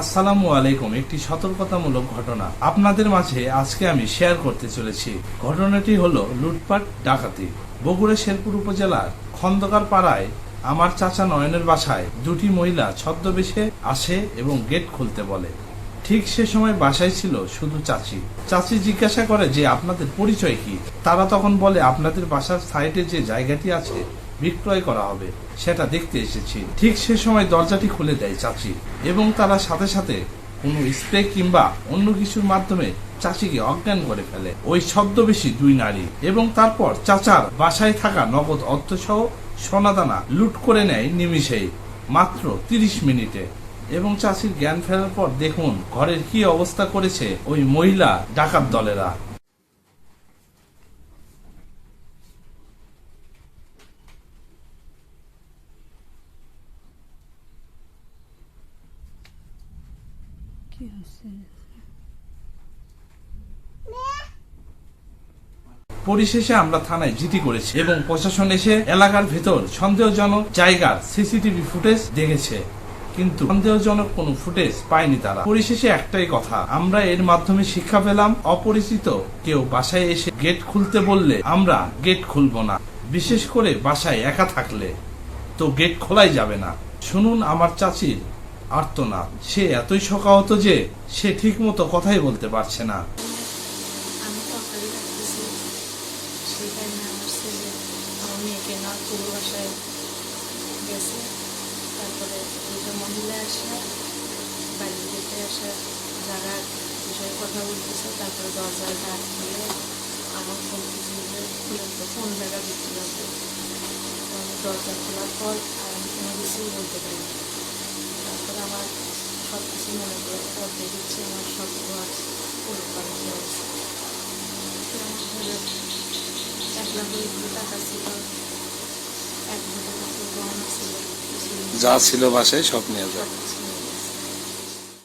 আসসালামু আলাইকুম। একটি সতর্কতামূলক ঘটনা আপনাদের মাঝে আজকে আমি শেয়ার করতে চলেছি। ঘটনাটি হলো লুটপাট ডাকাতি। বগুড়া শেরপুর উপজেলার খন্দকার পাড়ায় আমার চাচা নয়নের বাসায় দুটি মহিলা ছদ্মবেশে আসে এবং গেট খুলতে বলে। ঠিক সে সময় বাসায় ছিল শুধু চাচি। চাচি জিজ্ঞাসা করে যে আপনাদের পরিচয় কি। তারা তখন বলে আপনাদের বাসার সাইডে যে জায়গাটি আছে বিক্রয় করা হবে, সেটা দেখতে এসেছি। ঠিক সে সময় দরজাটি খুলে দেয় চাচি এবং তারা সাথে সাথে কোনো স্প্রে কিংবা অন্য কিছুর মাধ্যমে চাচিকে অজ্ঞান করে ফেলে ওই ছদ্মবেশী দুই নারী। এবং তারপর চাচার বাসায় থাকা নগদ অর্থসহ সোনাদানা লুট করে নেয় নিমিষেই, মাত্র 30 মিনিটে। এবং চাচির জ্ঞান ফেরার পর দেখুন ঘরের কি অবস্থা করেছে ওই মহিলা ডাকাত দলেরা। পরিশেষে আমরা থানায় জিডি করেছি এবং প্রশাসন এসে এলাকার ভেতর সন্দেহজনক জায়গার সিসিটিভি ফুটেজ দেখেছে, কিন্তু সন্দেহজনক কোনো ফুটেজ পায়নি তারা। পরিশেষে একটাই কথা, আমরা এর মাধ্যমে শিক্ষা পেলাম, অপরিচিত কেউ বাসায় এসে গেট খুলতে বললে আমরা গেট খুলবো না। বিশেষ করে বাসায় একা থাকলে তো গেট খোলাই যাবে না। শুনুন আমার চাচির আর্তনাদ। সে এতই শোকাহত যে সে ঠিক মতো কথাই বলতে পারছে না। মেয়েকে না পুরো বাসায় গেছে, তারপরে দুটো মহিলা আসে বাড়ি থেকে আসে যারা বিষয়ে কথা বলতেছে, তারপরে দরজায় ডাক দিয়ে আমার বলতেছে যে খুলে তো কোন জায়গা বিক্রি হবে। দরজা খোলার পর আর আমি কোনো কিছুই বলতে পারি। তারপরে আমার সব কিছু মনে করে পড়তে দিচ্ছে, আমার সব ঘর পুরো পাল্টে আছে। আমার ছেলে 1 লাখ টাকা ছিল, 1 ভরি গহনা ছিল, যা ছিল বাসায় সব নিয়ে যাবে।